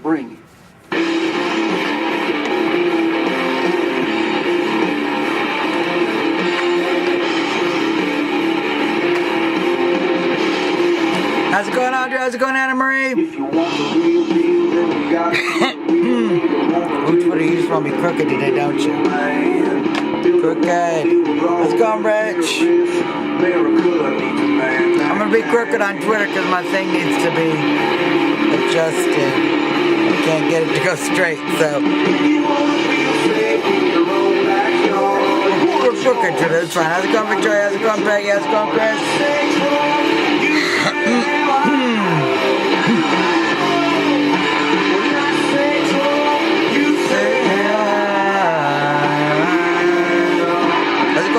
Bring it. How's it going, Audrey? How's it going, Anna Marie? If you want the real deal, then you gotta Twitter, you just want to be crooked today, don't you? Crooked. How's it going, Rich? I'm going to be crooked on Twitter because my thing needs to be adjusted. I can't get it to go straight, so. We're crooked today, it's fine. How's it going, Victoria? How's it going, Peggy? How's it going, Chris?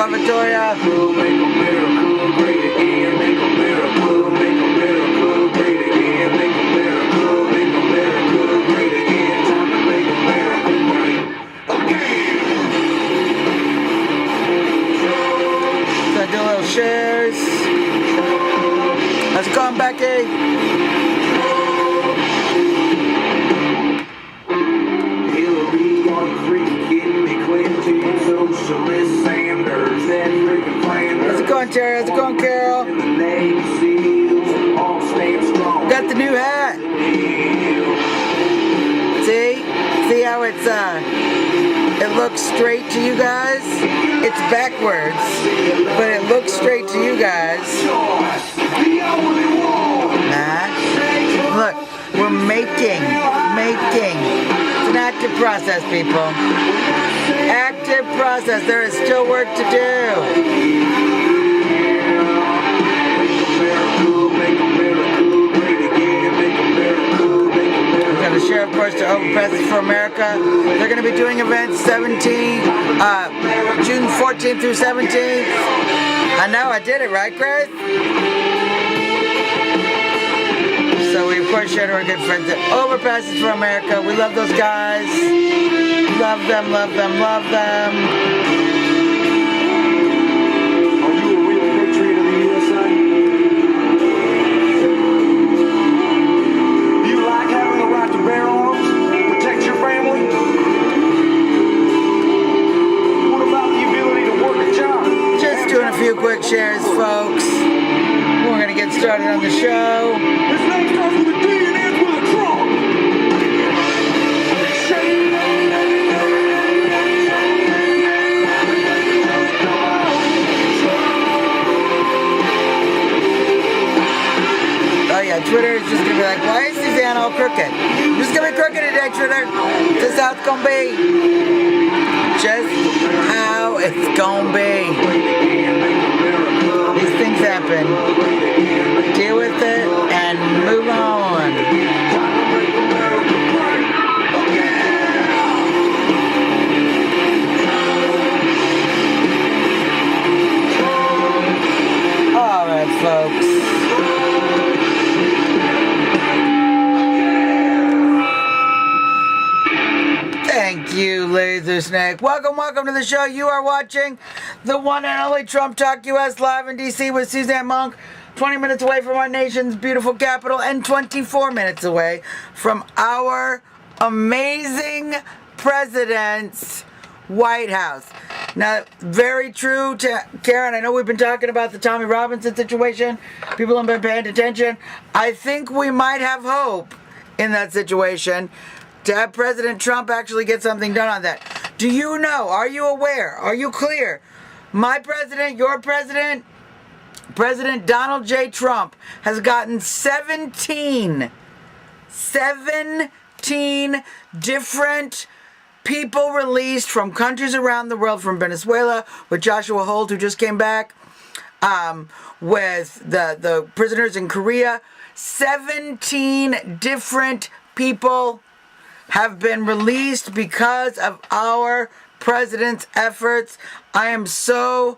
Victoria. So do a little shares. How's it going, Becky? How's it going, Terry? How's it going, Carol? Got the new hat. See how it looks straight to you guys? It's backwards, but it looks straight to you guys. Look, we're making. It's an active process, people. Active process. There is still work to do. We're going to share, of course, to Overpresses for America. They're going to be doing events June 14th through 17th. I know, I did it, right, Chris? So we, of course, share to our good friends at Overpresses for America. We love those guys. Love them, love them, love them. Are you a real patriot of the USA? Do you like having the right to bear arms? Protect your family? What about the ability to work a job? Just doing a few quick shares, folks. We're going to get started on the show. This name starts with a D and ends with a Trump. Oh yeah, Twitter is just going to be like, why is Suzzanne all crooked? I'm just going to be crooked today, Twitter. This is how it's going to be. Just how it's going to be. These things happen. Deal with it and move on. All right, folks. Thank you, Laser Snake. Welcome to the show. You are watching the one and only Trump Talk US live in D.C. with Suzzanne Monk. 20 minutes away from our nation's beautiful capital and 24 minutes away from our amazing president's White House. Now, very true to Karen. I know we've been talking about the Tommy Robinson situation. People haven't been paying attention. I think we might have hope in that situation to have President Trump actually get something done on that. Do you know? Are you aware? Are you clear? My president, your president, President Donald J. Trump has gotten 17 different people released from countries around the world, from Venezuela with Joshua Holt, who just came back, with the prisoners in Korea. 17 different people have been released because of our president's efforts. I am so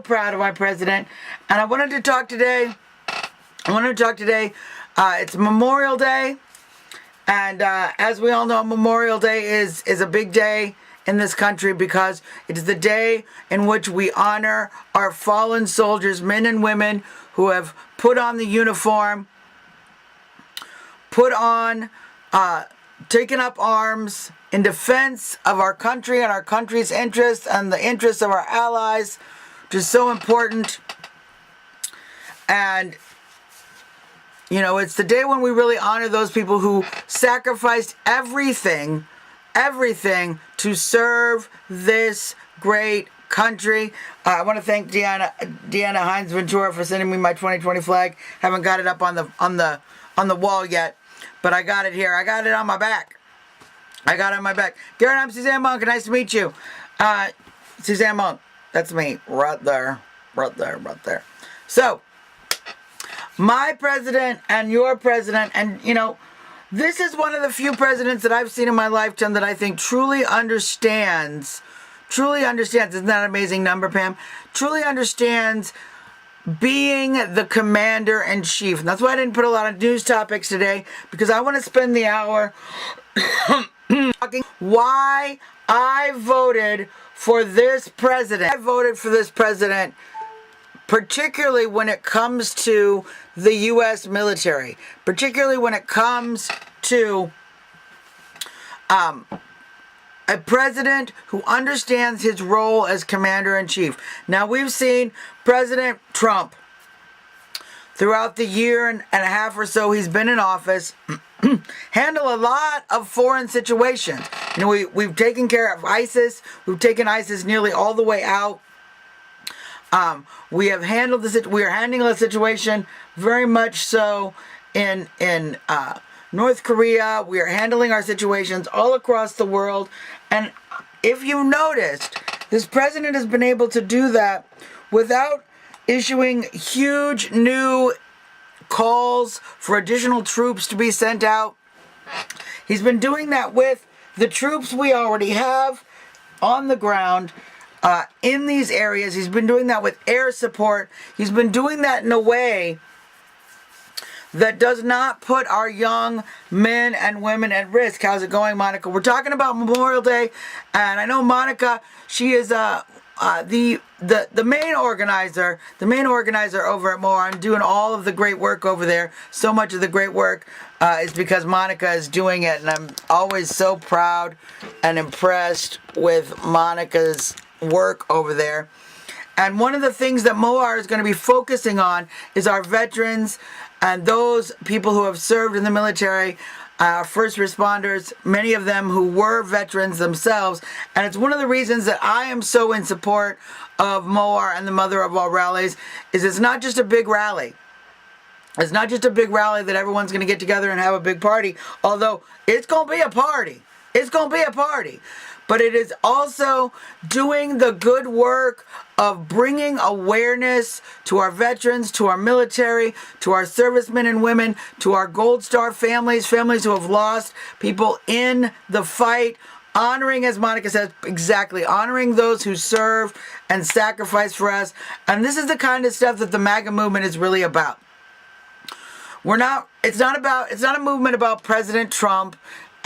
proud of my president. And I wanted to talk today. It's Memorial Day. And as we all know, Memorial Day is a big day in this country because it is the day in which we honor our fallen soldiers, men and women who have put on the uniform, put on, taken up arms in defense of our country and our country's interests and the interests of our allies, which is so important. And, you know, it's the day when we really honor those people who sacrificed everything to serve this great country. I want to thank Deanna Hines Ventura for sending me my 2020 flag. Haven't got it up on the wall yet, but I got it here. I got it on my back. Garrett, I'm Suzzanne Monk. Nice to meet you. Suzzanne Monk. That's me. Right there. So, my president and your president, and you know, this is one of the few presidents that I've seen in my lifetime that I think truly understands, isn't that an amazing number, Pam? Truly understands being the commander-in-chief. And that's why I didn't put a lot of news topics today, because I want to spend the hour talking why I voted for this president. I voted for this president particularly when it comes to the U.S. military, particularly when it comes to a president who understands his role as commander-in-chief. Now, we've seen President Trump throughout the year and a half or so he's been in office handle a lot of foreign situations. You know, we've taken care of ISIS. We've taken ISIS nearly all the way out. We are handling the situation very much so in North Korea. We are handling our situations all across the world. And if you noticed, this president has been able to do that without issuing huge new calls for additional troops to be sent out. He's been doing that with the troops we already have on the ground in these areas. He's been doing that with air support. He's been doing that in a way that does not put our young men and women at risk. How's it going, Monica? We're talking about Memorial Day, and I know Monica, she is the main organizer over at More, and doing all of the great work over there. So much of the great work is because Monica is doing it, and I'm always so proud and impressed with Monica's work over there. And one of the things that MOAR is going to be focusing on is our veterans and those people who have served in the military, first responders, many of them who were veterans themselves. And it's one of the reasons that I am so in support of MOAR and the Mother of All Rallies, is it's not just a big rally. It's not just a big rally that everyone's going to get together and have a big party, although it's going to be a party. It's going to be a party. But it is also doing the good work of bringing awareness to our veterans, to our military, to our servicemen and women, to our Gold Star families who have lost people in the fight, honoring, as Monica says, exactly, honoring those who serve and sacrifice for us. And this is the kind of stuff that the MAGA movement is really about. It's not a movement about President Trump.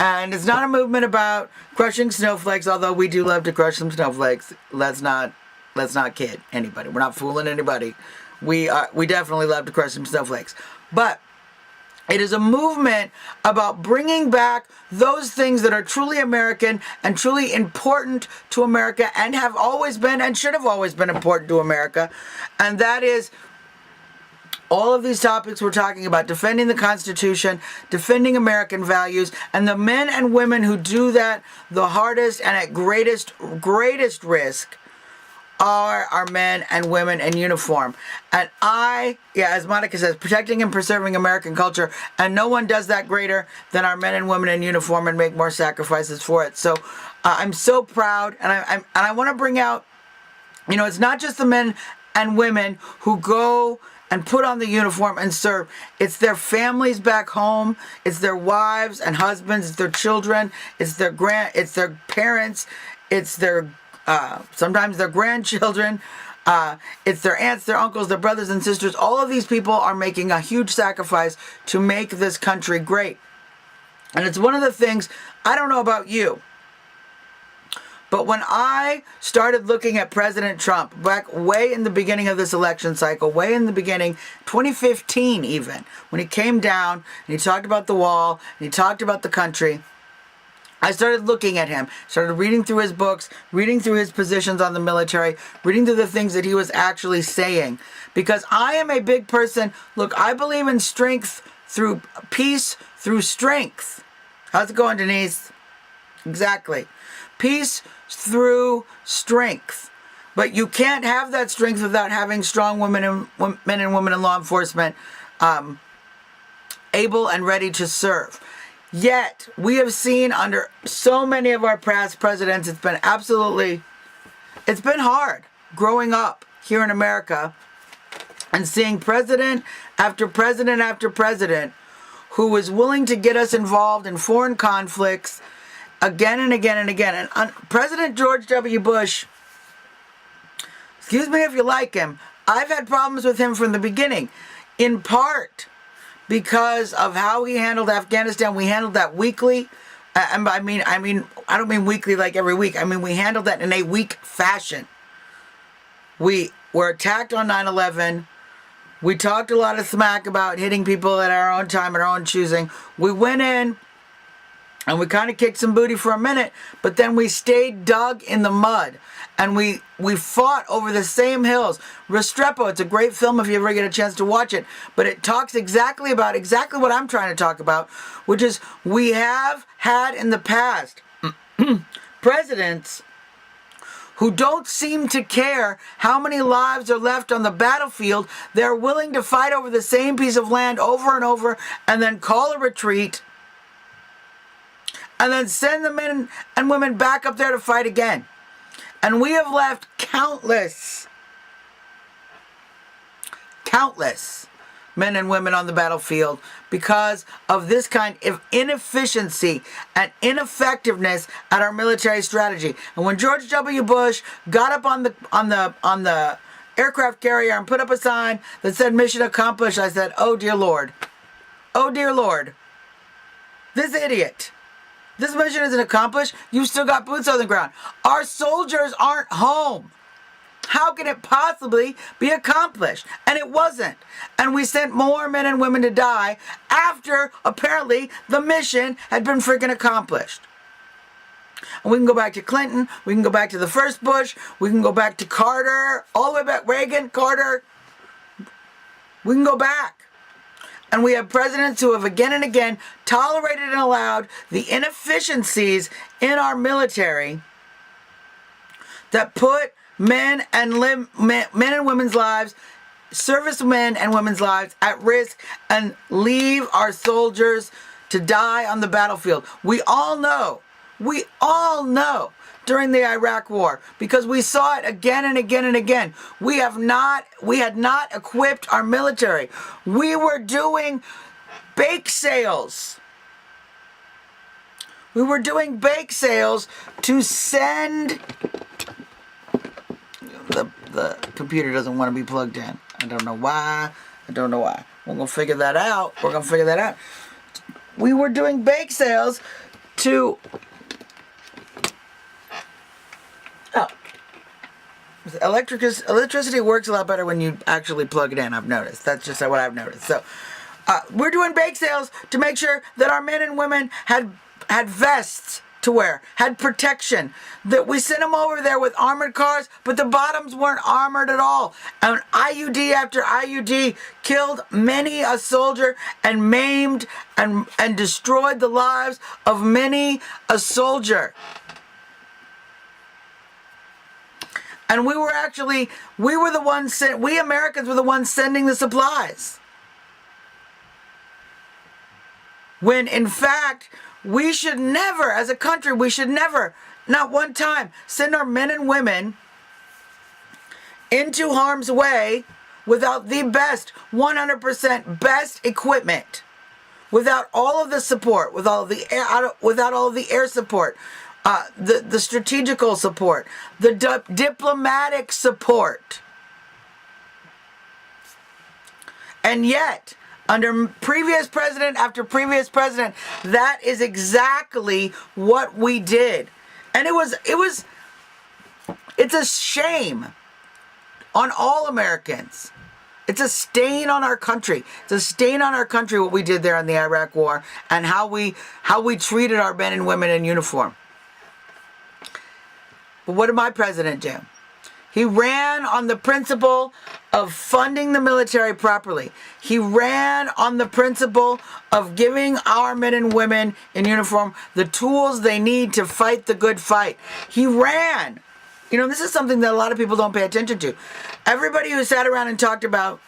And it's not a movement about crushing snowflakes, although we do love to crush some snowflakes. Let's not kid anybody. We're not fooling anybody. We definitely love to crush some snowflakes. But it is a movement about bringing back those things that are truly American and truly important to America, and have always been and should have always been important to America. And that is all of these topics we're talking about: defending the Constitution, defending American values, and the men and women who do that the hardest and at greatest risk are our men and women in uniform. And as Monica says, protecting and preserving American culture, and no one does that greater than our men and women in uniform and make more sacrifices for it. So I'm so proud, and I want to bring out, you know, it's not just the men and women who go and put on the uniform and serve. It's their families back home. It's their wives and husbands. It's their children. It's their parents. It's their sometimes their grandchildren. It's their aunts, their uncles, their brothers and sisters. All of these people are making a huge sacrifice to make this country great. And it's one of the things, I don't know about you, But when I started looking at President Trump, back way in the beginning of this election cycle, way in the beginning, 2015 even, when he came down and he talked about the wall and he talked about the country, I started looking at him, started reading through his books, reading through his positions on the military, reading through the things that he was actually saying. Because I am a big person. Look, I believe in strength through peace, through strength. How's it going, Denise? Exactly. Peace through strength. But you can't have that strength without having strong men and women in law enforcement able and ready to serve. Yet, we have seen under so many of our past presidents, it's been hard growing up here in America and seeing president after president after president who was willing to get us involved in foreign conflicts again and again and again. And President George W. Bush, excuse me if you like him, I've had problems with him from the beginning, in part because of how he handled Afghanistan. We handled that weakly. I don't mean weekly like every week. I mean, we handled that in a weak fashion. We were attacked on 9/11. We talked a lot of smack about hitting people at our own time, at our own choosing. We went in and we kind of kicked some booty for a minute, but then we stayed dug in the mud. And we fought over the same hills. Restrepo, it's a great film if you ever get a chance to watch it. But it talks exactly what I'm trying to talk about, which is we have had in the past presidents who don't seem to care how many lives are left on the battlefield. They're willing to fight over the same piece of land over and over and then call a retreat and then send the men and women back up there to fight again. And we have left countless men and women on the battlefield because of this kind of inefficiency and ineffectiveness at our military strategy. And when George W. Bush got up on the aircraft carrier and put up a sign that said "Mission Accomplished," I said, "Oh dear Lord, oh dear Lord, this idiot. This mission isn't accomplished. You've still got boots on the ground. Our soldiers aren't home. How can it possibly be accomplished?" And it wasn't. And we sent more men and women to die after, apparently, the mission had been freaking accomplished. And we can go back to Clinton. We can go back to the first Bush. We can go back to Carter. All the way back. Reagan, Carter. We can go back. And we have presidents who have again and again tolerated and allowed the inefficiencies in our military that put men and women's lives, servicemen and women's lives at risk and leave our soldiers to die on the battlefield. We all know during the Iraq War, because we saw it again and again and again. We had not equipped our military. We were doing bake sales. We were doing bake sales to send... The computer doesn't want to be plugged in. I don't know why. We're going to figure that out. We were doing bake sales to... Electricity works a lot better when you actually plug it in, I've noticed. That's just what I've noticed. So, we're doing bake sales to make sure that our men and women had vests to wear, had protection. That we sent them over there with armored cars, but the bottoms weren't armored at all. And IUD after IUD killed many a soldier and maimed and destroyed the lives of many a soldier. And we Americans were the ones sending the supplies. When in fact, we should never, as a country, not one time, send our men and women into harm's way without the best, 100% best equipment, without all of the support, without all of the air support, the strategical support, the diplomatic support. And yet, under previous president after previous president, that is exactly what we did. And it was It's a shame on all Americans. It's a stain on our country. It's a stain on our country what we did there in the Iraq War and how we treated our men and women in uniform. But what did my president do? He ran on the principle of funding the military properly. He ran on the principle of giving our men and women in uniform the tools they need to fight the good fight. He ran. You know, this is something that a lot of people don't pay attention to. Everybody who sat around and talked about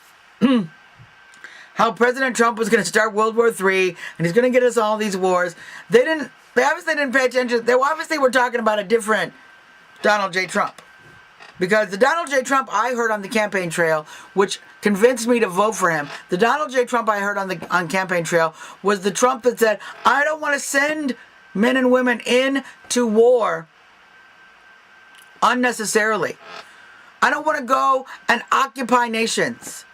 how President Trump was going to start World War III and he's going to get us all these wars, they obviously didn't pay attention. They obviously were talking about a different Donald J. Trump. Because the Donald J. Trump I heard on the campaign trail, which convinced me to vote for him, the Donald J. Trump I heard on campaign trail was the Trump that said, I don't want to send men and women into war unnecessarily. I don't want to go and occupy nations.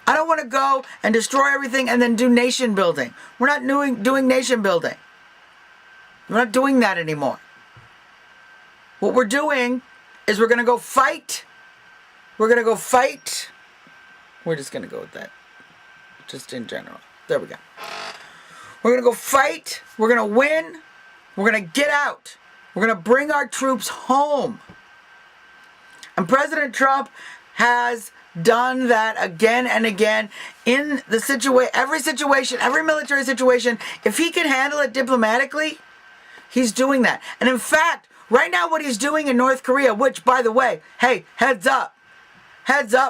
I don't want to go and destroy everything and then do nation building. We're not doing nation building. We're not doing that anymore. What we're doing is we're going to go fight. We're going to go fight. We're just going to go with that. Just in general. There we go. We're going to go fight. We're going to win. We're going to get out. We're going to bring our troops home. And President Trump has done that again and again in the every situation, every military situation. If he can handle it diplomatically, he's doing that. And in fact, right now what he's doing in North Korea, which, by the way, hey, heads up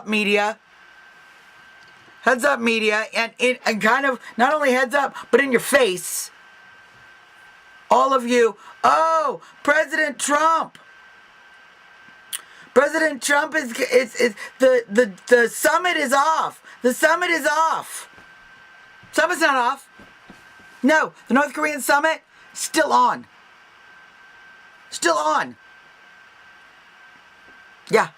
media, and kind of not only heads up, but in your face, all of you, oh, President Trump is the summit is off. The summit is off. Summit's not off. No, the North Korean summit, still on. Still on. Yeah.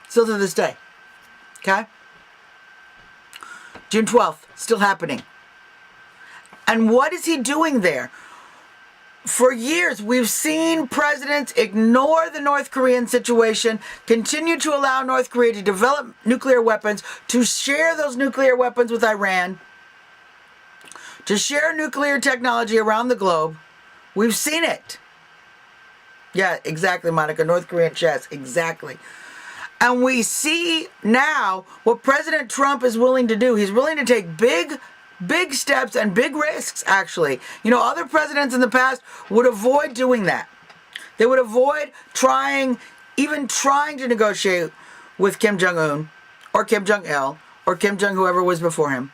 Still to this day. Okay? June 12th, still happening. And what is he doing there? For years, we've seen presidents ignore the North Korean situation, continue to allow North Korea to develop nuclear weapons, to share those nuclear weapons with Iran, to share nuclear technology around the globe. We've seen it. Yeah, exactly, Monica. North Korean chess. Exactly. And we see now what President Trump is willing to do. He's willing to take big steps and big risks, actually. You know, other presidents in the past would avoid doing that. They would avoid even trying to negotiate with Kim Jong-un or Kim Jong-il or Kim Jong whoever was before him.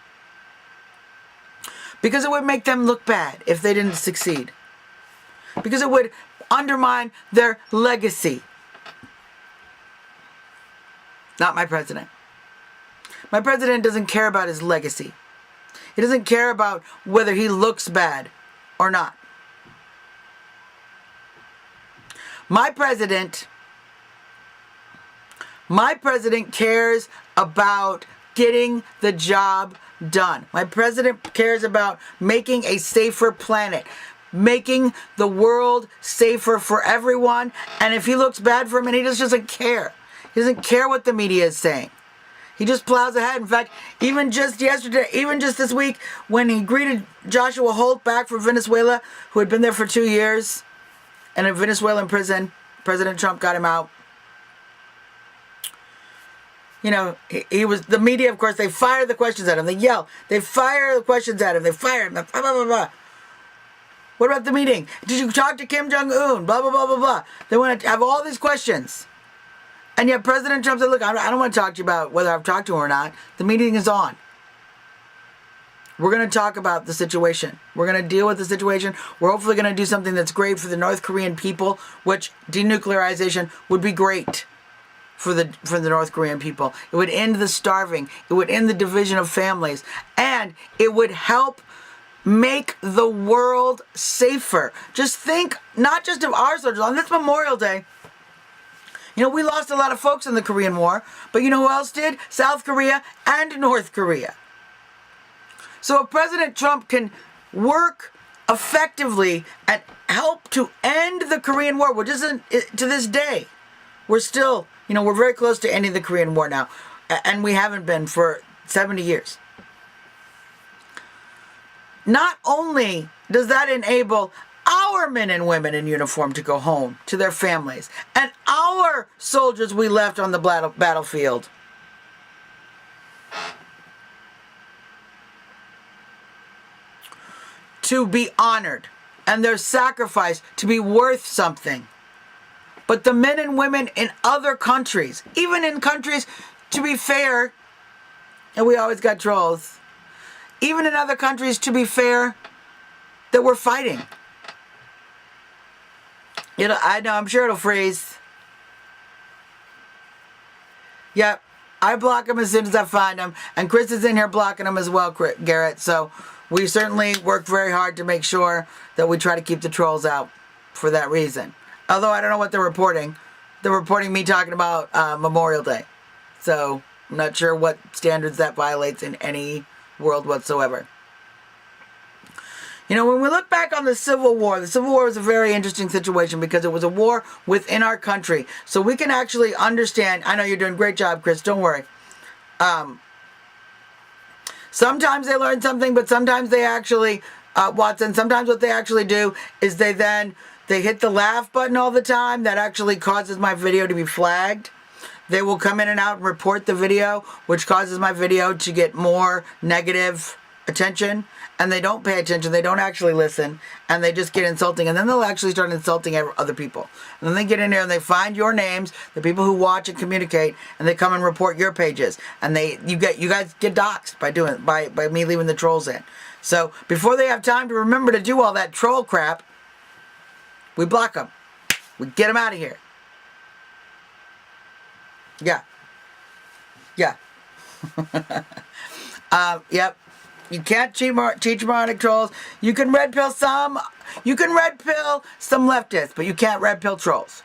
Because it would make them look bad if they didn't succeed. Because it would undermine their legacy. Not my president. My president doesn't care about his legacy. He doesn't care about whether he looks bad or not. My president cares about getting the job done. My president cares about making a safer planet, making the world safer for everyone. And if he looks bad for a minute, he just doesn't care. He doesn't care what the media is saying. He just plows ahead. In fact, even just yesterday, even just this week, when he greeted Joshua Holt back from Venezuela, who had been there for 2 years, in a Venezuelan prison, President Trump got him out. You know, he was, the media, of course, they fire the questions at him. They yell. They fire the questions at him. They fire him. Blah, blah, blah, blah. What about the meeting? Did you talk to Kim Jong-un? Blah, blah, blah, blah, blah. They want to have all these questions. And yet President Trump said, look, I don't want to talk to you about whether I've talked to him or not. The meeting is on. We're going to talk about the situation. We're going to deal with the situation. We're hopefully going to do something that's great for the North Korean people, which denuclearization would be great for the North Korean people. It would end the starving. It would end the division of families. And it would help make the world safer. Just think not just of our soldiers. On this Memorial Day, you know, we lost a lot of folks in the Korean War, but you know who else did? South Korea and North Korea. So if President Trump can work effectively and help to end the Korean War, which isn't, to this day, we're still, we're very close to ending the Korean War now, and we haven't been for 70 years. Not only does that enable our men and women in uniform to go home to their families, and our soldiers we left on the battlefield to be honored, and their sacrifice to be worth something. But the men and women in other countries, even in countries, to be fair, and we always got trolls, even in other countries, to be fair, that we're fighting. I know, I'm sure it'll freeze. Yep, I block them as soon as I find them, and Chris is in here blocking them as well, Garrett, so we certainly work very hard to make sure that we try to keep the trolls out for that reason. Although I don't know what they're reporting. They're reporting me talking about Memorial Day. So I'm not sure what standards that violates in any world whatsoever. When we look back on the Civil War was a very interesting situation because it was a war within our country. So we can actually understand. I know you're doing a great job, Chris. Don't worry. Sometimes they learn something, but sometimes they actually, Watson, sometimes what they actually do is they hit the laugh button all the time. That actually causes my video to be flagged. They will come in and out and report the video, which causes my video to get more negative attention. And they don't pay attention. They don't actually listen. And they just get insulting. And then they'll actually start insulting other people. And then they get in there and they find your names, the people who watch and communicate, and they come and report your pages. And you guys get doxxed by me leaving the trolls in. So before they have time to remember to do all that troll crap, we block them. We get them out of here. Yeah. Yep. You can't teach moronic trolls. You can red pill some. You can red pill some leftists, but you can't red pill trolls.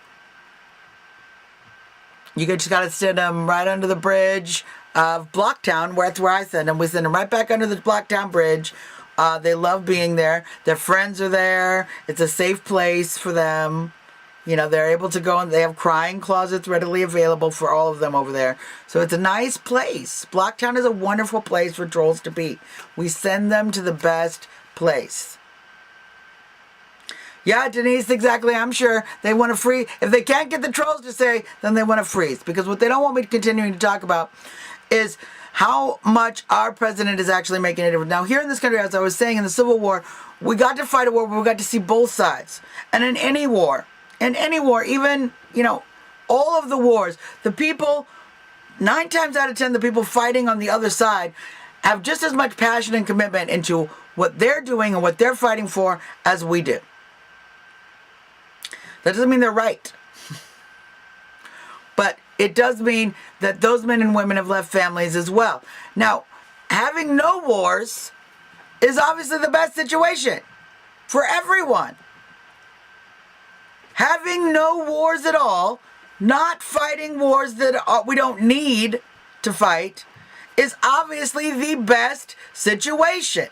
You just gotta send them right under the bridge of Blocktown, that's where I send them. We send them right back under the Blocktown bridge. They love being there. Their friends are there. It's a safe place for them. They're able to go, and they have crying closets readily available for all of them over there. So it's a nice place. Blocktown is a wonderful place for trolls to be. We send them to the best place. Yeah, Denise, exactly. I'm sure they want to freeze. If they can't get the trolls to say, then they want to freeze. Because what they don't want me continuing to talk about is how much our president is actually making a difference. Now, here in this country, as I was saying, in the Civil War, we got to fight a war where we got to see both sides. And in any war, even, all of the wars, the people, 9 times out of 10, the people fighting on the other side have just as much passion and commitment into what they're doing and what they're fighting for as we do. That doesn't mean they're right. But it does mean that those men and women have left families as well. Now, having no wars is obviously the best situation for everyone. Having no wars at all, not fighting wars that we don't need to fight, is obviously the best situation.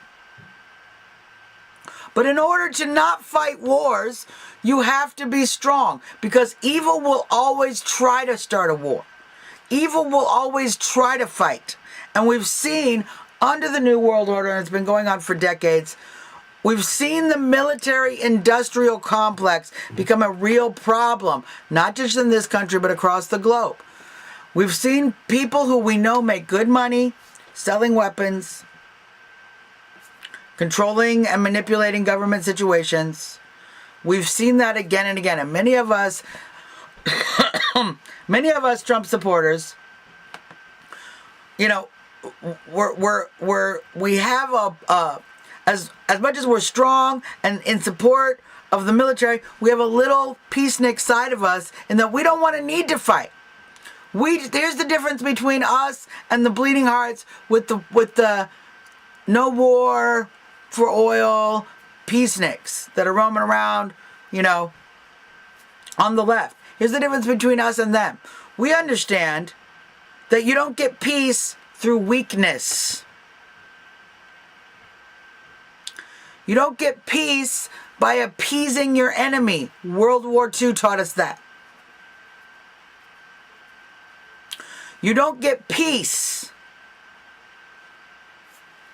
But in order to not fight wars, you have to be strong, because evil will always try to start a war. Evil will always try to fight. And we've seen under the New World Order, and it's been going on for decades, we've seen the military-industrial complex become a real problem, not just in this country, but across the globe. We've seen people who we know make good money selling weapons, controlling and manipulating government situations. We've seen that again and again. And many of us Trump supporters, we have as much as we're strong and in support of the military, we have a little peacenik side of us in that we don't want to need to fight. There's the difference between us and the bleeding hearts with the no war for oil peaceniks that are roaming around, on the left. Here's the difference between us and them. We understand that you don't get peace through weakness. You don't get peace by appeasing your enemy. World War II taught us that. You don't get peace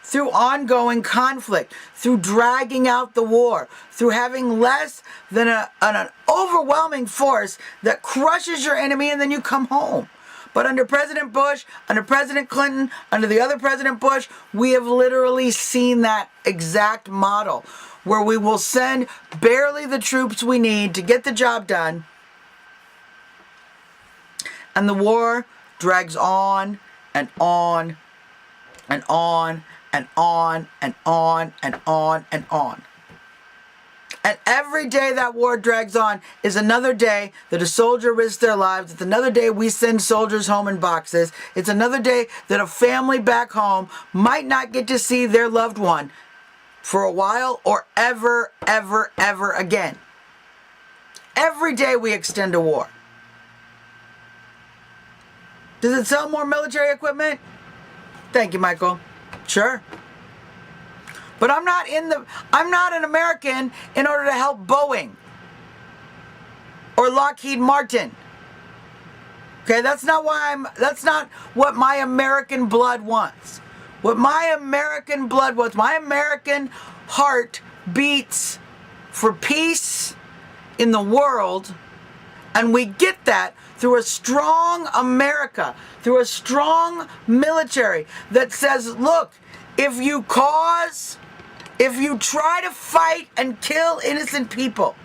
through ongoing conflict, through dragging out the war, through having less than an overwhelming force that crushes your enemy and then you come home. But under President Bush, under President Clinton, under the other President Bush, we have literally seen that exact model where we will send barely the troops we need to get the job done, and the war drags on and on and on and on and on and on and on. And every day that war drags on is another day that a soldier risks their lives. It's another day we send soldiers home in boxes. It's another day that a family back home might not get to see their loved one for a while or ever, ever, ever again. Every day we extend a war. Does it sell more military equipment? Thank you, Michael. Sure. But I'm not an American in order to help Boeing or Lockheed Martin. Okay, that's not what my American blood wants. What my American blood wants, my American heart beats for peace in the world, and we get that through a strong America, through a strong military that says, look, if you try to fight and kill innocent people,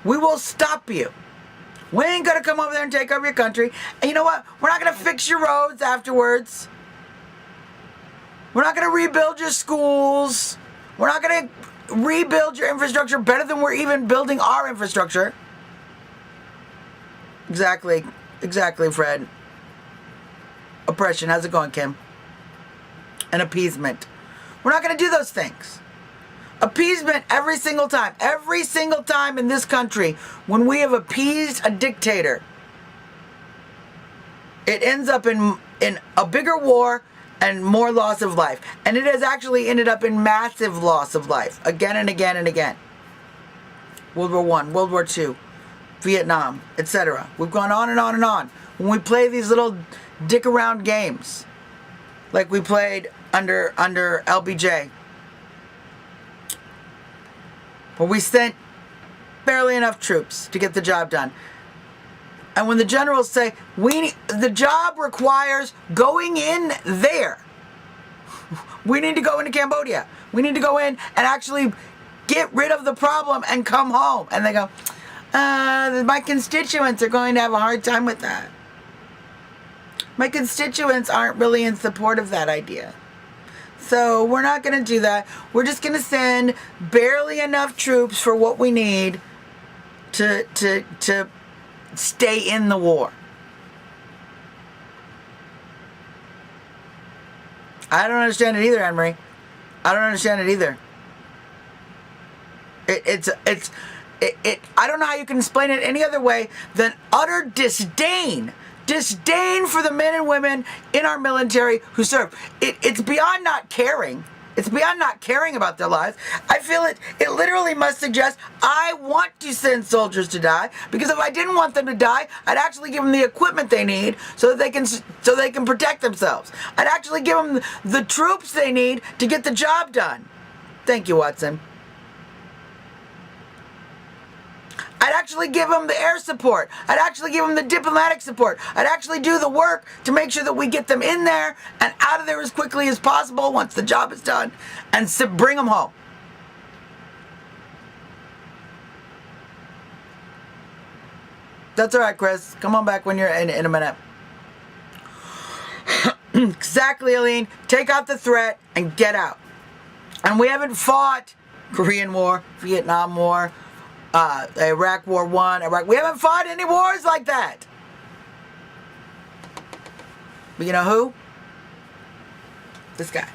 we will stop you. We ain't gonna come over there and take over your country. And you know what? We're not gonna fix your roads afterwards. We're not gonna rebuild your schools. We're not gonna rebuild your infrastructure better than we're even building our infrastructure. Exactly, Fred. Oppression. How's it going, Kim? And appeasement. We're not going to do those things. Appeasement every single time. Every single time in this country when we have appeased a dictator, it ends up in a bigger war and more loss of life. And it has actually ended up in massive loss of life again and again and again. World War I, World War II, Vietnam, etc. We've gone on and on and on. When we play these little dick around games, like we played under LBJ, where we sent barely enough troops to get the job done. And when the generals say, the job requires going in there. We need to go into Cambodia. We need to go in and actually get rid of the problem and come home. And they go, my constituents are going to have a hard time with that. My constituents aren't really in support of that idea. So we're not going to do that. We're just going to send barely enough troops for what we need to stay in the war. I don't understand it either, Anne-Marie. I don't understand it either. I don't know how you can explain it any other way than utter disdain. Disdain for the men and women in our military who serve. It's beyond not caring. It's beyond not caring about their lives. I feel it literally must suggest I want to send soldiers to die, because if I didn't want them to die, I'd actually give them the equipment they need so that they can protect themselves. I'd actually give them the troops they need to get the job done. Thank you, Watson. I'd actually give them the air support. I'd actually give them the diplomatic support. I'd actually do the work to make sure that we get them in there and out of there as quickly as possible once the job is done, and bring them home. That's all right, Chris. Come on back when you're in a minute. Exactly, Aline. Take out the threat and get out. And we haven't fought Korean War, Vietnam War, Iraq War I, we haven't fought any wars like that. But you know who? This guy.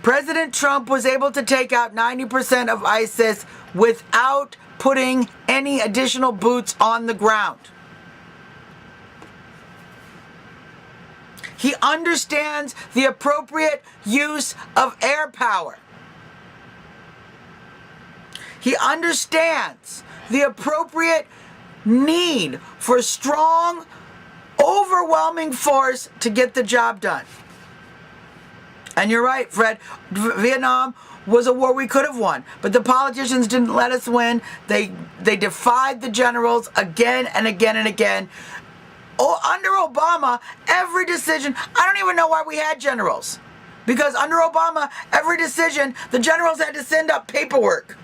President Trump was able to take out 90% of ISIS without putting any additional boots on the ground. He understands the appropriate use of air power. He understands the appropriate need for strong, overwhelming force to get the job done. And you're right, Fred. Vietnam was a war we could have won, but the politicians didn't let us win. They defied the generals again and again and again. Oh, under Obama, every decision, I don't even know why we had generals. Because under Obama, every decision, the generals had to send up paperwork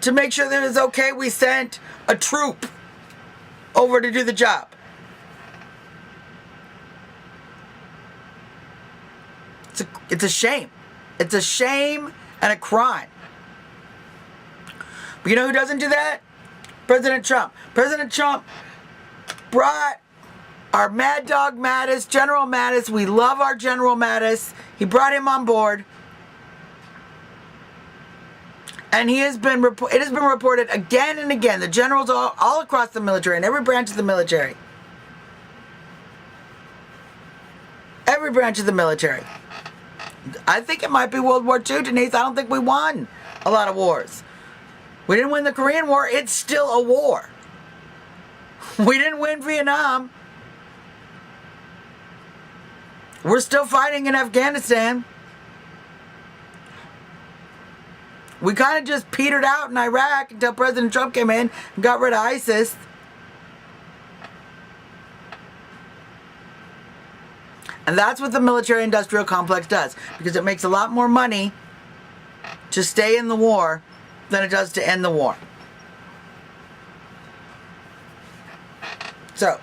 to make sure that it was okay we sent a troop over to do the job. It's a shame. It's a shame and a crime. But you know who doesn't do that? President Trump. President Trump brought our Mad Dog Mattis, General Mattis. We love our General Mattis. He brought him on board. And it has been reported again and again, the generals all across the military, in every branch of the military. Every branch of the military. I think it might be World War II, Denise. I don't think we won a lot of wars. We didn't win the Korean War. It's still a war. We didn't win Vietnam. We're still fighting in Afghanistan. We kind of just petered out in Iraq until President Trump came in and got rid of ISIS. And that's what the military-industrial complex does, because it makes a lot more money to stay in the war than it does to end the war. So,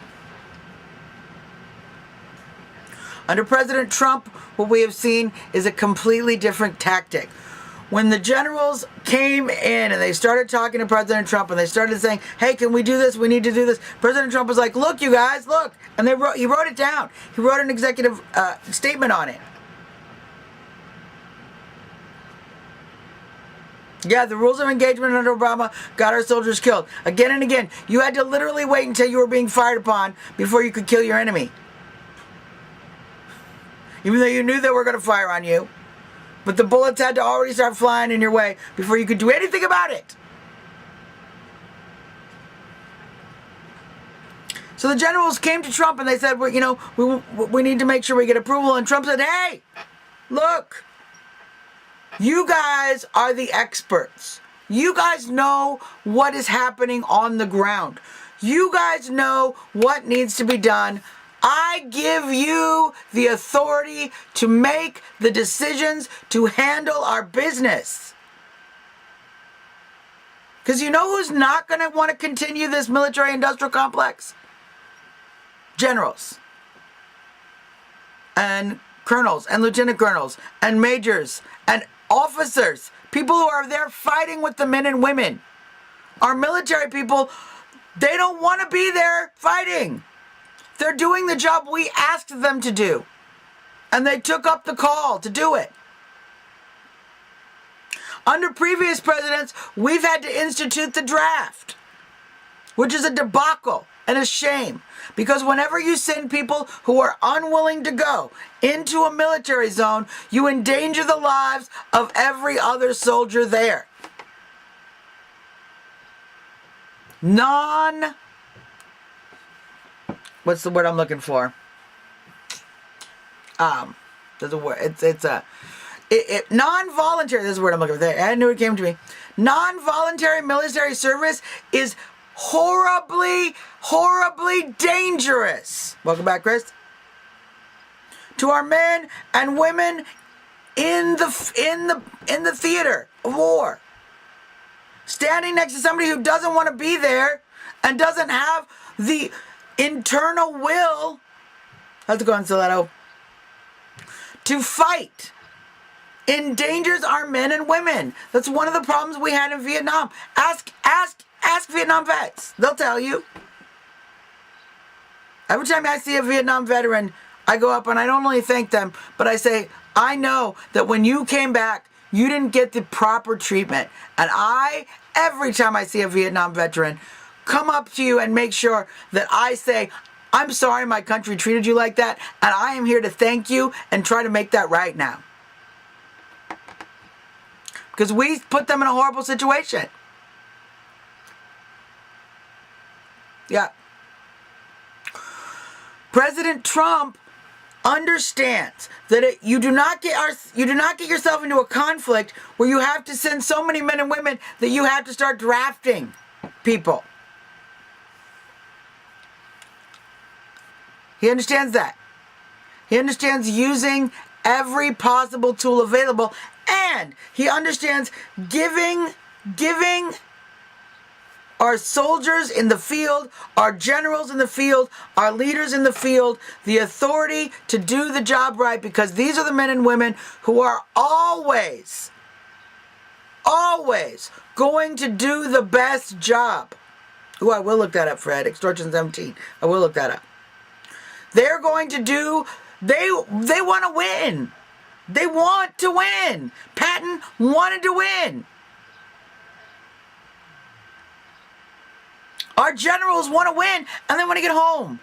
under President Trump, what we have seen is a completely different tactic. When the generals came in and they started talking to President Trump and they started saying, hey, can we do this? We need to do this. President Trump was like, look, you guys, look. And he wrote it down. He wrote an executive statement on it. Yeah, the rules of engagement under Obama got our soldiers killed. Again and again, you had to literally wait until you were being fired upon before you could kill your enemy. Even though you knew they were going to fire on you. But the bullets had to already start flying in your way before you could do anything about it. So the generals came to Trump and they said, well, you know, we need to make sure we get approval. And Trump said, hey, look, you guys are the experts. You guys know what is happening on the ground. You guys know what needs to be done. I give you the authority to make the decisions to handle our business. Because you know who's not going to want to continue this military-industrial complex? Generals. And colonels and lieutenant colonels and majors and officers. People who are there fighting with the men and women. Our military people, they don't want to be there fighting. They're doing the job we asked them to do. And they took up the call to do it. Under previous presidents, we've had to institute the draft, which is a debacle and a shame. Because whenever you send people who are unwilling to go into a military zone, you endanger the lives of every other soldier there. What's the word I'm looking for? There's a word. It's non-voluntary. This is the word I'm looking for. I knew it came to me. Non-voluntary military service is horribly, horribly dangerous. Welcome back, Chris. To our men and women in the theater of war, standing next to somebody who doesn't want to be there and doesn't have the internal will, I have to go on stiletto, to fight, endangers our men and women. That's one of the problems we had in Vietnam. Ask Vietnam vets. They'll tell you. Every time I see a Vietnam veteran, I go up and I don't only thank them, but I say, I know that when you came back, you didn't get the proper treatment. And every time I see a Vietnam veteran, come up to you and make sure that I say, I'm sorry my country treated you like that, and I am here to thank you and try to make that right now. Because we put them in a horrible situation. Yeah. President Trump understands that you do not get yourself into a conflict where you have to send so many men and women that you have to start drafting people. He understands that. He understands using every possible tool available, and he understands giving our soldiers in the field, our generals in the field, our leaders in the field, the authority to do the job right, because these are the men and women who are always going to do the best job. Ooh, I will look that up, Fred. Extortion 17. I will look that up. They're going to do, they want to win. They want to win. Patton wanted to win. Our generals want to win, and they want to get home.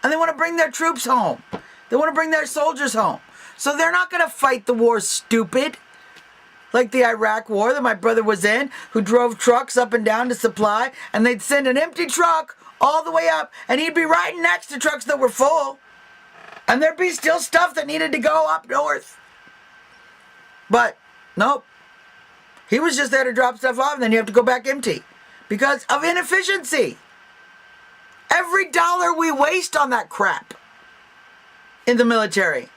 And they want to bring their troops home. They want to bring their soldiers home. So they're not going to fight the war stupid, like the Iraq war that my brother was in, who drove trucks up and down to supply, and they'd send an empty truck all the way up, and he'd be riding next to trucks that were full. And there'd be still stuff that needed to go up north. But, nope. He was just there to drop stuff off, and then you have to go back empty. Because of inefficiency. Every dollar we waste on that crap in the military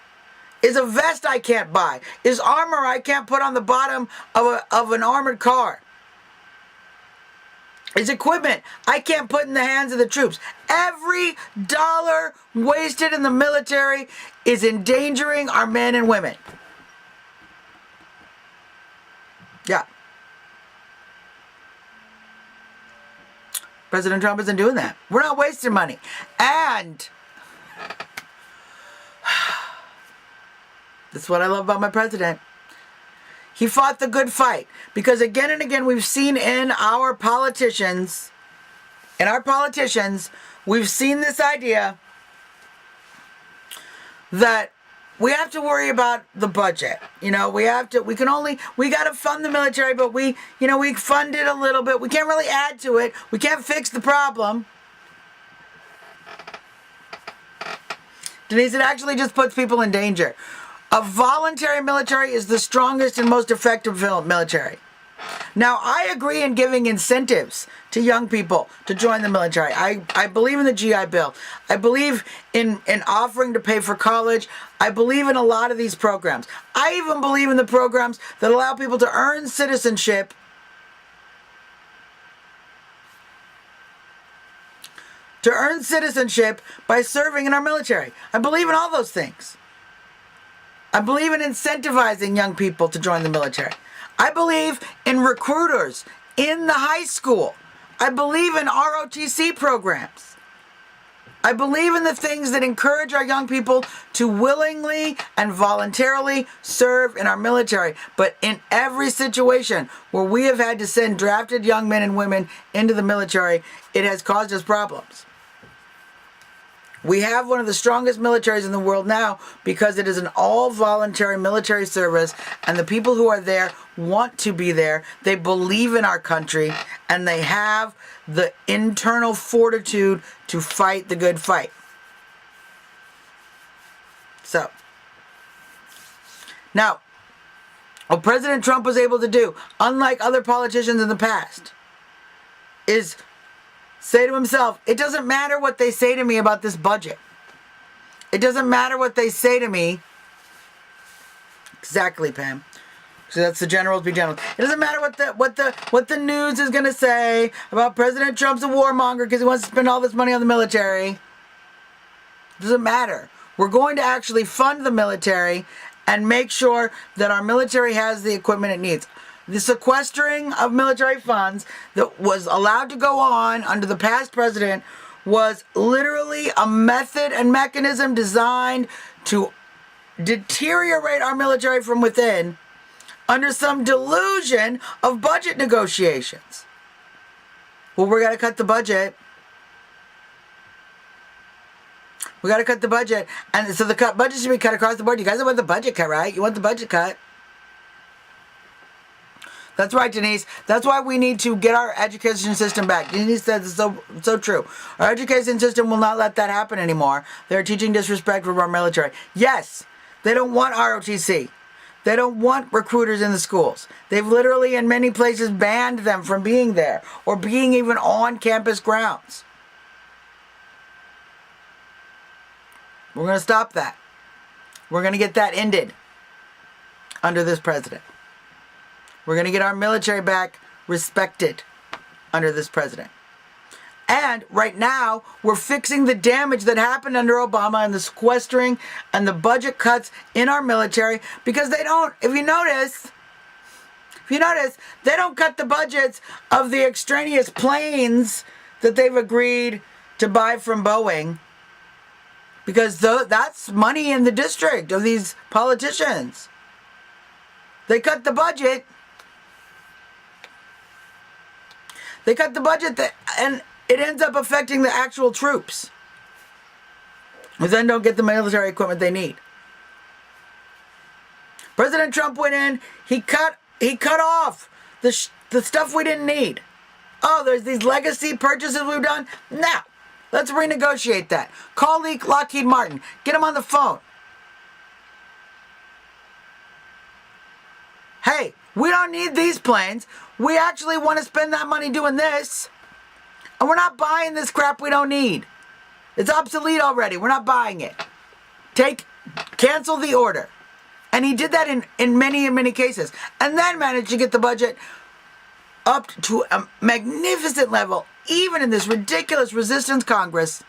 is a vest I can't buy, is armor I can't put on the bottom of an armored car, is equipment I can't put in the hands of the troops. Every dollar wasted in the military is endangering our men and women. Yeah. President Trump isn't doing that. We're not wasting money. And that's what I love about my president. He fought the good fight. Because again and again we've seen in our politicians, we've seen this idea that we have to worry about the budget. You know, we got to fund the military, but we fund it a little bit. We can't really add to it. We can't fix the problem. Denise, it actually just puts people in danger. A voluntary military is the strongest and most effective military. Now, I agree in giving incentives to young people to join the military. I believe in the GI Bill. I believe in offering to pay for college. I believe in a lot of these programs. I even believe in the programs that allow people to earn citizenship by serving in our military. I believe in all those things. I believe in incentivizing young people to join the military. I believe in recruiters in the high school. I believe in ROTC programs. I believe in the things that encourage our young people to willingly and voluntarily serve in our military. But in every situation where we have had to send drafted young men and women into the military, it has caused us problems. We have one of the strongest militaries in the world now because it is an all-voluntary military service, and the people who are there want to be there. They believe in our country, and they have the internal fortitude to fight the good fight. So, now, what President Trump was able to do, unlike other politicians in the past, is say to himself, it doesn't matter what they say to me about this budget. It doesn't matter what they say to me. Exactly, Pam. So that's the generals be generals. It doesn't matter what the news is going to say about President Trump's a warmonger because he wants to spend all this money on the military. It doesn't matter. We're going to actually fund the military and make sure that our military has the equipment it needs. The sequestering of military funds that was allowed to go on under the past president was literally a method and mechanism designed to deteriorate our military from within under some delusion of budget negotiations. Well, we're going to cut the budget. We got to cut the budget. And so the budget should be cut across the board. You guys want the budget cut, right? You want the budget cut. That's right, Denise. That's why we need to get our education system back. Denise said it's so true. Our education system will not let that happen anymore. They're teaching disrespect for our military. Yes, they don't want ROTC. They don't want recruiters in the schools. They've literally, in many places, banned them from being there or being even on campus grounds. We're going to stop that. We're going to get that ended under this president. We're going to get our military back respected under this president. And right now, we're fixing the damage that happened under Obama and the sequestering and the budget cuts in our military because they don't, if you notice, they don't cut the budgets of the extraneous planes that they've agreed to buy from Boeing because that's money in the district of these politicians. They cut the budget. They cut the budget and it ends up affecting the actual troops. Who then don't get the military equipment they need. President Trump went in, he cut off the stuff we didn't need. Oh, there's these legacy purchases we've done? Now, let's renegotiate that. Call Lockheed Martin. Get them on the phone. Hey, we don't need these planes. We actually want to spend that money doing this. And we're not buying this crap we don't need. It's obsolete already. We're not buying it. Cancel the order. And he did that in many cases. And then managed to get the budget up to a magnificent level, even in this ridiculous resistance Congress,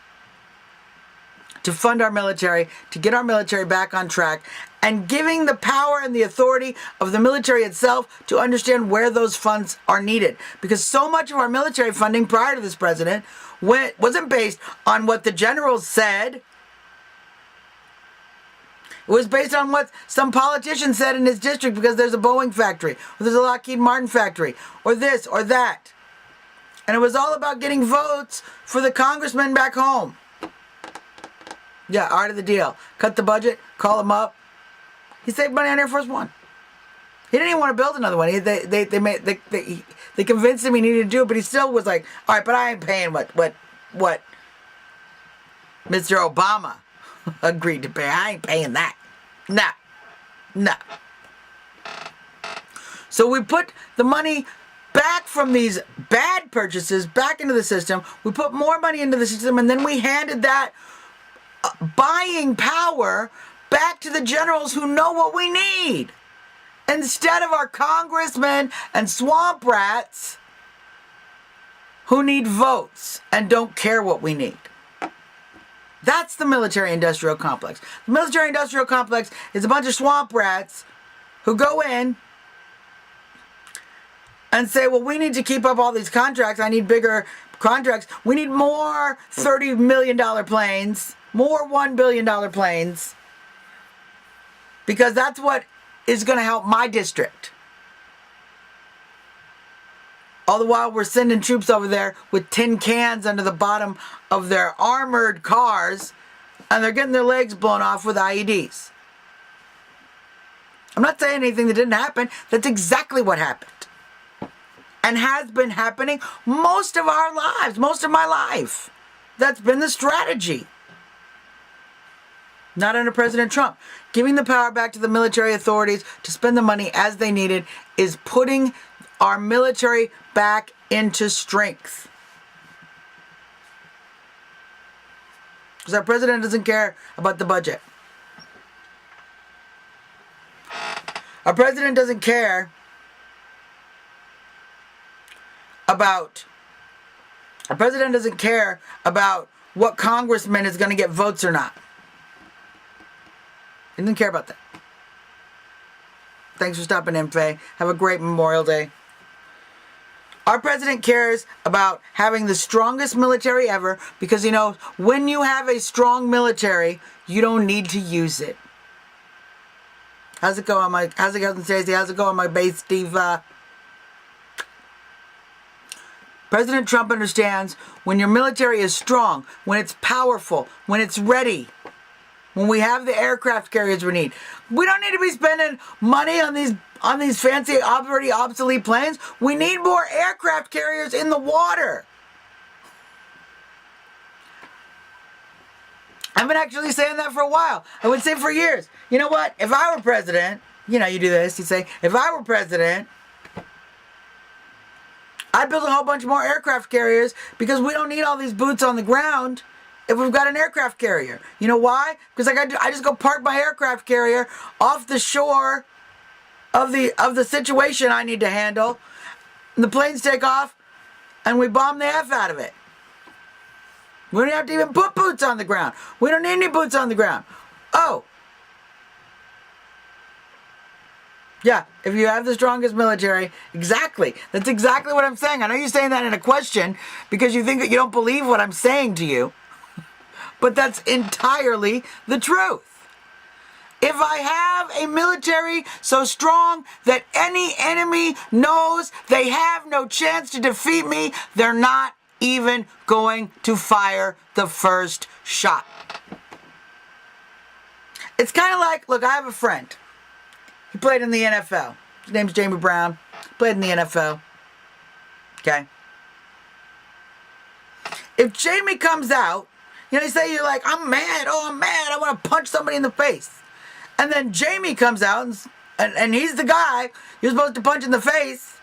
to fund our military, to get our military back on track, and giving the power and the authority of the military itself to understand where those funds are needed. Because so much of our military funding prior to this president wasn't based on what the generals said. It was based on what some politician said in his district because there's a Boeing factory, or there's a Lockheed Martin factory, or this or that. And it was all about getting votes for the congressmen back home. Yeah, art of the deal. Cut the budget, call him up. He saved money on Air Force One. He didn't even want to build another one. They convinced him he needed to do it, but he still was like, all right, but I ain't paying what Mr. Obama agreed to pay. I ain't paying that. No. So we put the money back from these bad purchases back into the system. We put more money into the system, and then we handed that buying power back to the generals who know what we need. Instead of our congressmen and swamp rats who need votes and don't care what we need. That's the military-industrial complex. The military-industrial complex is a bunch of swamp rats who go in and say, well, we need to keep up all these contracts. I need bigger contracts. We need more $30 million planes, more $1 billion planes, because that's what is going to help my district. All the while we're sending troops over there with tin cans under the bottom of their armored cars, and they're getting their legs blown off with IEDs. I'm not saying anything that didn't happen. That's exactly what happened. And has been happening most of our lives, most of my life. That's been the strategy. Not under President Trump. Giving the power back to the military authorities to spend the money as they needed is putting our military back into strength. Because our president doesn't care about the budget. Our president doesn't care about what congressman is going to get votes or not. He doesn't care about that. Thanks for stopping in, Faye. Have a great Memorial Day. Our president cares about having the strongest military ever because, you know, when you have a strong military, you don't need to use it. How's it going, Stacey? How's it going, my base diva? President Trump understands when your military is strong, when it's powerful, when it's ready, when we have the aircraft carriers we need. We don't need to be spending money on these fancy, already obsolete planes. We need more aircraft carriers in the water. I've been actually saying that for a while. I would say for years. You know what? If I were president, you do this. You say, if I were president, I'd build a whole bunch more aircraft carriers because we don't need all these boots on the ground if we've got an aircraft carrier. You know why? Because I just go park my aircraft carrier off the shore of the situation I need to handle. And the planes take off and we bomb the F out of it. We don't have to even put boots on the ground. We don't need any boots on the ground. Oh. Yeah, if you have the strongest military, exactly. That's exactly what I'm saying. I know you're saying that in a question because you think that you don't believe what I'm saying to you. But that's entirely the truth. If I have a military so strong that any enemy knows they have no chance to defeat me, they're not even going to fire the first shot. It's kind of like, look, I have a friend. He played in the NFL. His name's Jamie Brown. Played in the NFL. Okay. If Jamie comes out, you say you're like, I'm mad. Oh, I'm mad. I want to punch somebody in the face. And then Jamie comes out and he's the guy you're supposed to punch in the face.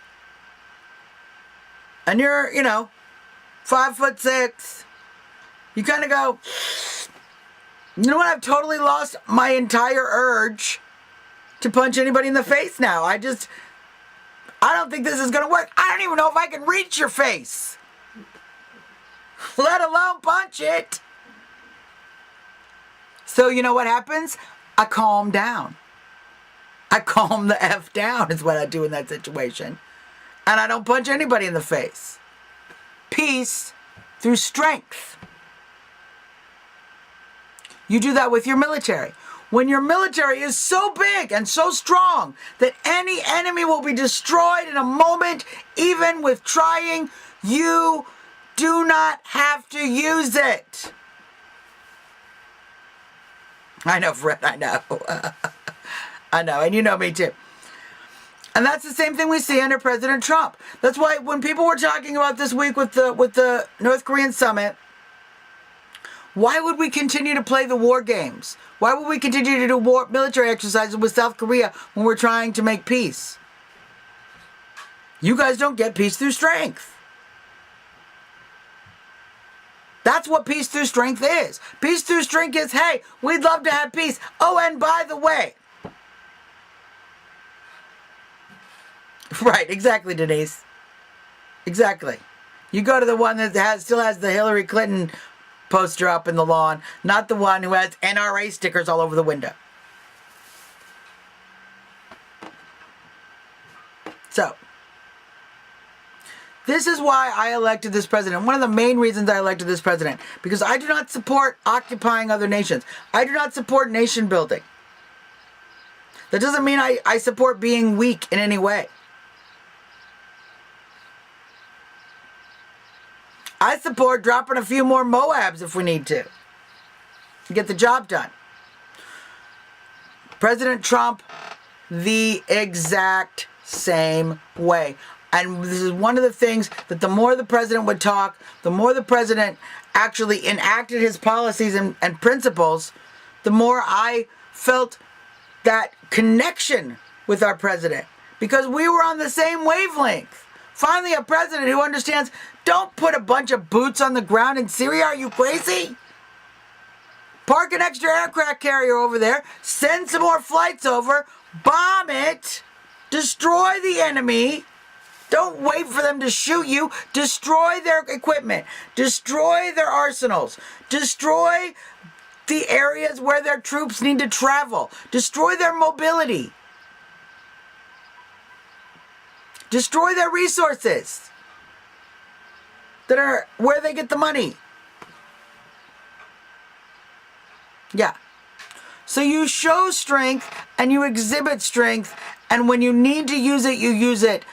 And you're, 5'6". You kind of go, you know what? I've totally lost my entire urge to punch anybody in the face now. I don't think this is going to work. I don't even know if I can reach your face, let alone punch it. So you know what happens? I calm down. I calm the F down is what I do in that situation. And I don't punch anybody in the face. Peace through strength. You do that with your military. When your military is so big and so strong that any enemy will be destroyed in a moment, even with trying, you do not have to use it. I know, Fred, I know. I know, and you know me too. And that's the same thing we see under President Trump. That's why when people were talking about this week with the North Korean summit, why would we continue to play the war games? Why would we continue to do military exercises with South Korea when we're trying to make peace? You guys don't get peace through strength. That's what peace through strength is. Peace through strength is, hey, we'd love to have peace. Oh, and by the way. Right, exactly, Denise. Exactly. You go to the one that still has the Hillary Clinton poster up in the lawn, not the one who has NRA stickers all over the window. So, this is why I elected this president. One of the main reasons I elected this president. Because I do not support occupying other nations. I do not support nation building. That doesn't mean I support being weak in any way. I support dropping a few more Moabs if we need to get the job done. President Trump, the exact same way. And this is one of the things that the more the president would talk, the more the president actually enacted his policies and principles, the more I felt that connection with our president. Because we were on the same wavelength. Finally, a president who understands, don't put a bunch of boots on the ground in Syria. Are you crazy? Park an extra aircraft carrier over there. Send some more flights over. Bomb it. Destroy the enemy. Don't wait for them to shoot you. Destroy their equipment. Destroy their arsenals. Destroy the areas where their troops need to travel. Destroy their mobility. Destroy their resources that are where they get the money. Yeah. So you show strength and you exhibit strength, and when you need to use it, you use it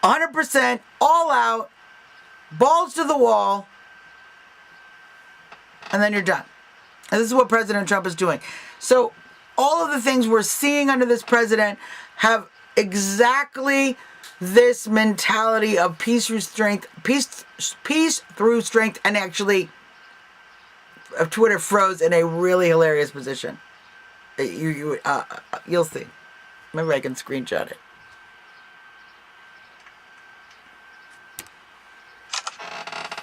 100%, all out, balls to the wall, and then you're done. And this is what President Trump is doing. So all of the things we're seeing under this president have exactly this mentality of peace through strength, and actually Twitter froze in a really hilarious position. You'll see. Maybe I can screenshot it.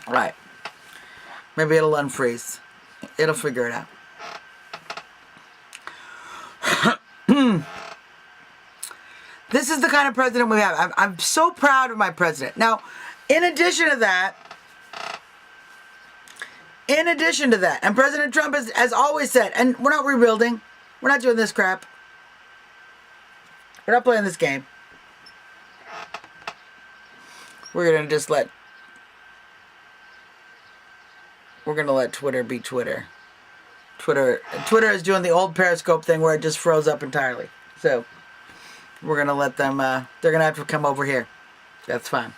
Right. Maybe it'll unfreeze. It'll figure it out. This is the kind of president we have. I'm so proud of my president. Now, in addition to that, and President Trump has always said, and we're not rebuilding. We're not doing this crap. We're not playing this game. We're going to just let Twitter be Twitter. Twitter is doing the old Periscope thing where it just froze up entirely. So we're going to let them, they're going to have to come over here. That's fine.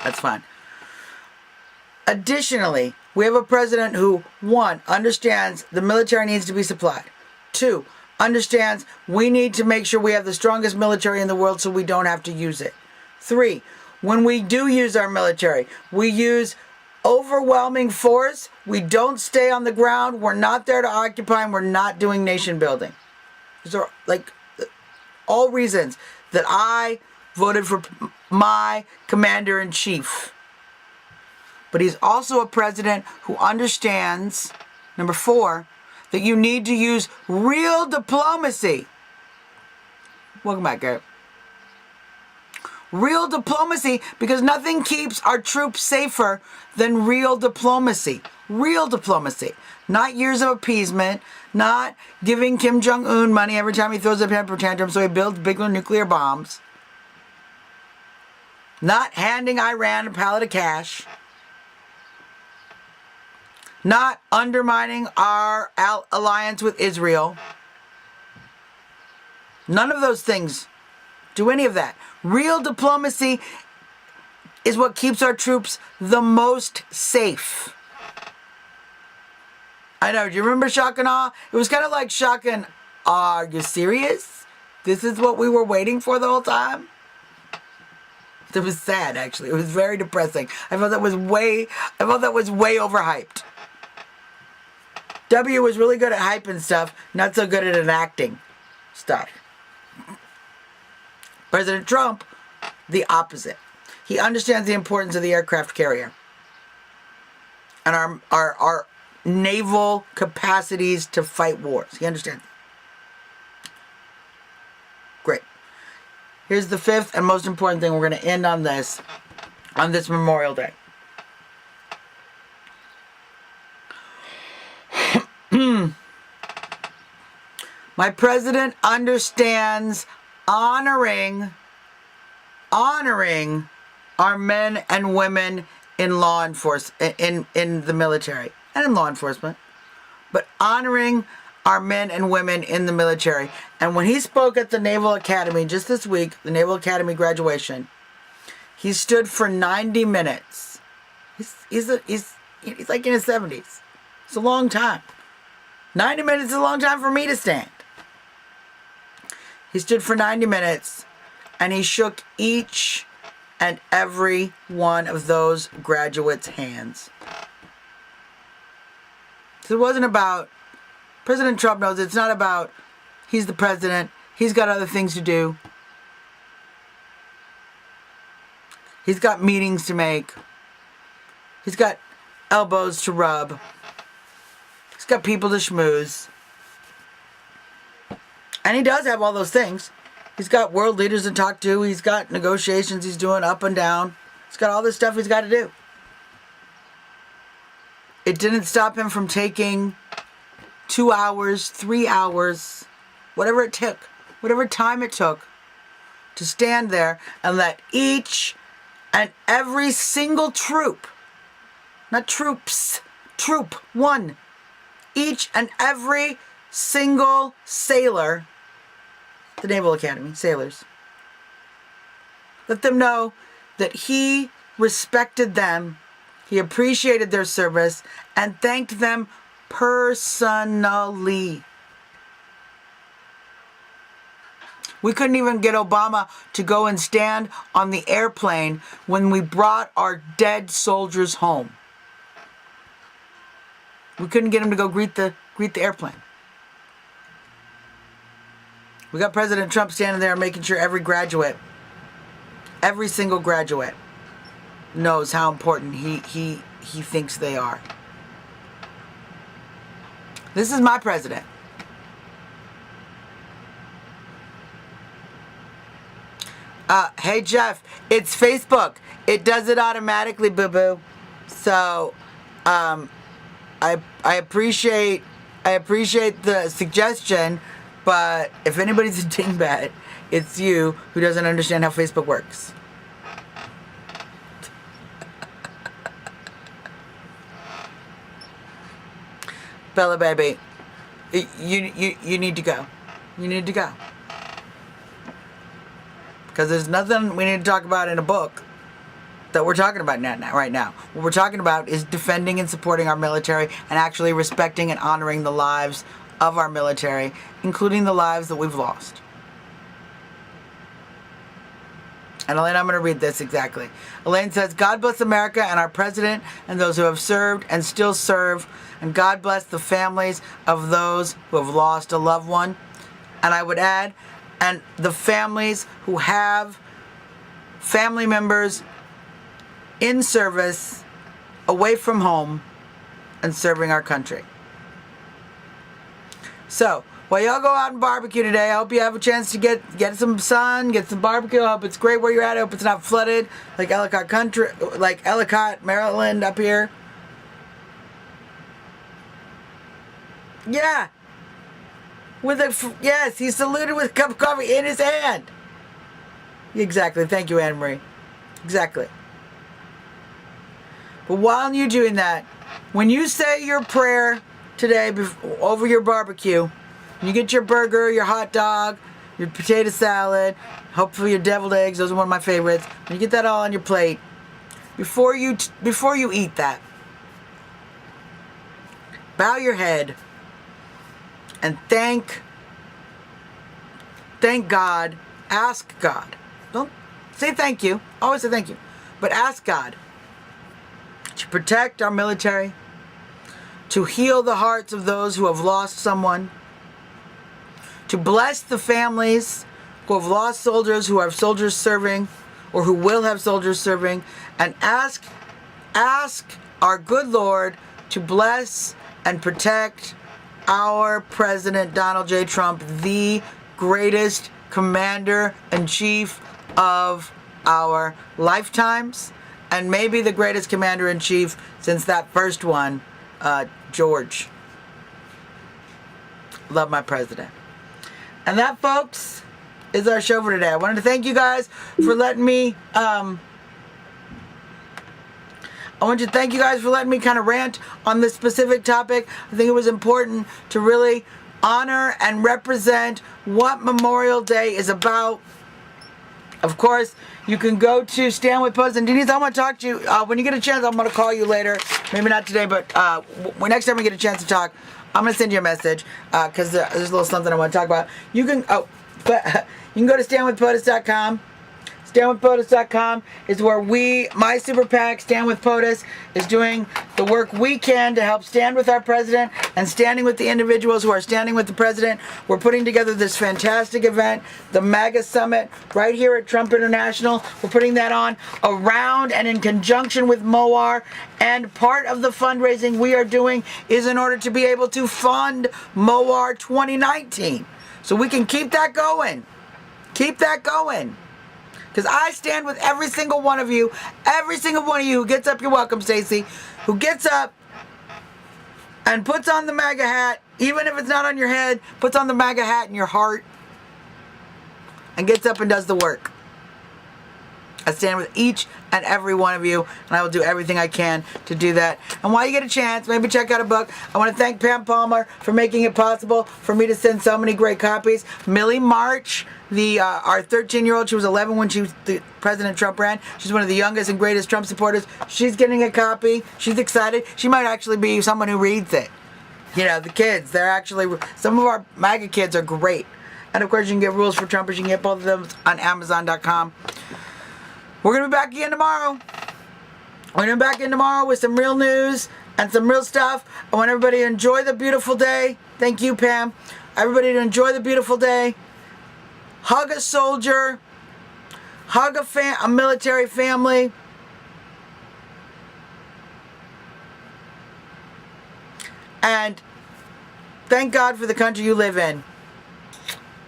That's fine. Additionally, we have a president who, 1, understands the military needs to be supplied. 2, understands we need to make sure we have the strongest military in the world so we don't have to use it. 3, when we do use our military, we use overwhelming force. We don't stay on the ground. We're not there to occupy, and we're not doing nation building. These are like all reasons that I voted for my commander-in-chief. But he's also a president who understands, number 4, that you need to use real diplomacy. Welcome back, Garrett. Real diplomacy, because nothing keeps our troops safer than real diplomacy. Real diplomacy. Not years of appeasement, not giving Kim Jong-un money every time he throws a temper tantrum so he builds bigger nuclear bombs. Not handing Iran a pallet of cash. Not undermining our alliance with Israel. None of those things do any of that. Real diplomacy is what keeps our troops the most safe. I know, do you remember shock and awe? It was kind of like shock and awe. Are you serious? This is what we were waiting for the whole time? It was sad, actually. It was very depressing. I felt that was way overhyped. W was really good at hyping stuff, not so good at enacting stuff. President Trump, the opposite. He understands the importance of the aircraft carrier and our naval capacities to fight wars. He understands. Great. Here's the 5th and most important thing. We're going to end on this Memorial Day. My president understands honoring our men and women in law enforcement, in the military and in law enforcement, but honoring our men and women in the military. And when he spoke at the Naval Academy just this week, the Naval Academy graduation, he stood for 90 minutes. He's like in his 70s. It's a long time. 90 minutes is a long time for me to stand. He stood for 90 minutes and he shook each and every one of those graduates' hands. So it wasn't about, President Trump knows it's not about he's the president, he's got other things to do. He's got meetings to make. He's got elbows to rub. He's got people to schmooze. And he does have all those things. He's got world leaders to talk to. He's got negotiations he's doing up and down. He's got all this stuff he's got to do. It didn't stop him from taking 2 hours, 3 hours, whatever it took, whatever time it took to stand there and let each and every single troop, not troops, troop, one, each and every single sailor, the Naval Academy, sailors, Let them know that he respected them, he appreciated their service, and thanked them personally. We couldn't even get Obama to go and stand on the airplane when we brought our dead soldiers home. We couldn't get him to go greet the airplane. We got President Trump standing there making sure every single graduate knows how important he thinks they are. This is my president. Hey Jeff, it's Facebook. It does it automatically, boo-boo. So, I appreciate the suggestion, but if anybody's a dingbat, it's you who doesn't understand how Facebook works. Bella baby, you need to go. You need to go. Because there's nothing we need to talk about in a book that we're talking about right now. What we're talking about is defending and supporting our military and actually respecting and honoring the lives of our military, including the lives that we've lost. And Elaine, I'm going to read this exactly. Elaine says, God bless America and our president and those who have served and still serve. And God bless the families of those who have lost a loved one. And I would add, and the families who have family members in service, away from home, and serving our country. So, while y'all go out and barbecue today, I hope you have a chance to get some sun, get some barbecue. I hope it's great where you're at. I hope it's not flooded like Ellicott, Maryland up here. Yeah. Yes, he saluted with a cup of coffee in his hand. Exactly. Thank you, Anne Marie. Exactly. But while you're doing that, when you say your prayer today over your barbecue, you get your burger, your hot dog, your potato salad, hopefully your deviled eggs. Those are one of my favorites. When you get that all on your plate, before you eat that, bow your head and thank God. Ask God. Don't say thank you. Always say thank you. But ask God to protect our military, to heal the hearts of those who have lost someone, to bless the families who have lost soldiers, who have soldiers serving, or who will have soldiers serving, and ask our good Lord to bless and protect our President Donald J. Trump, the greatest commander-in-chief of our lifetimes, and maybe the greatest commander-in-chief since that first one, George. Love my president. And that, folks, is our show for today. I wanted to thank you guys for letting me kind of rant on this specific topic. I think it was important to really honor and represent what Memorial Day is about. Of course, you can go to Stand With Post. And Denise, I want to talk to you. When you get a chance, I'm going to call you later. Maybe not today, but next time we get a chance to talk, I'm going to send you a message because there's a little something I want to talk about. You can go to StandWithPotus.com. StandWithPotus.com is where my super PAC, Stand With POTUS, is doing the work we can to help stand with our president and standing with the individuals who are standing with the president. We're putting together this fantastic event, the MAGA Summit, right here at Trump International. We're putting that on around and in conjunction with MOAR. And part of the fundraising we are doing is in order to be able to fund MOAR 2019. So we can keep that going. Keep that going. Because I stand with every single one of you who gets up, you're welcome, Stacy, who gets up and puts on the MAGA hat, even if it's not on your head, puts on the MAGA hat in your heart and gets up and does the work. I stand with each and every one of you, and I will do everything I can to do that. And while you get a chance, maybe check out a book. I want to thank Pam Palmer for making it possible for me to send so many great copies. Millie March, our 13-year-old, she was 11 when President Trump ran. She's one of the youngest and greatest Trump supporters. She's getting a copy. She's excited. She might actually be someone who reads it. You know, the kids, they're actually, some of our MAGA kids are great. And of course, you can get Rules for Trumpers. You can get both of them on Amazon.com. We're going to be back again tomorrow. We're going to be back in tomorrow with some real news and some real stuff. I want everybody to enjoy the beautiful day. Thank you, Pam. Everybody to enjoy the beautiful day. Hug a soldier. Hug a military family. And thank God for the country you live in.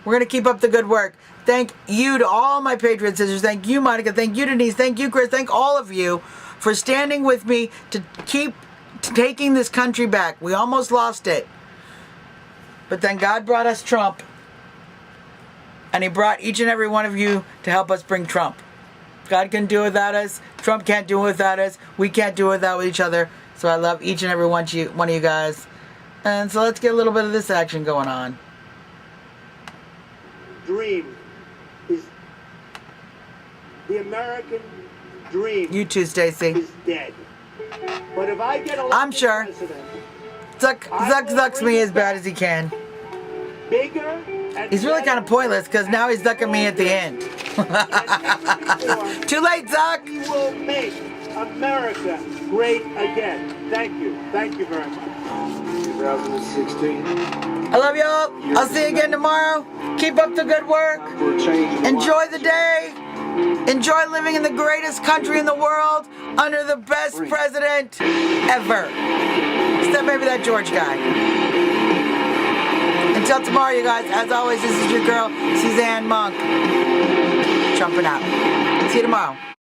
We're going to keep up the good work. Thank you to all my Patriot sisters. Thank you, Monica. Thank you, Denise. Thank you, Chris. Thank all of you for standing with me to keep taking this country back. We almost lost it. But then God brought us Trump. And he brought each and every one of you to help us bring Trump. God can do it without us. Trump can't do it without us. We can't do it without each other. So I love each and every one of you guys. And so let's get a little bit of this action going on. Dream is the American dream. You too, Stacy. Is dead. But if I get elected I'm sure. president, Zucks me as bad as he can. bigger and He's really kind of pointless because now he's ducking me at the end. Too late, Zuck. We will make America great again. Thank you. Thank you very much. 2016. I love y'all. I'll see you again tomorrow. Keep up the good work. Enjoy the day. Enjoy living in the greatest country in the world under the best president ever. Except maybe that George guy. Until tomorrow, you guys, as always, this is your girl, Suzzanne Monk. Trumping out. See you tomorrow.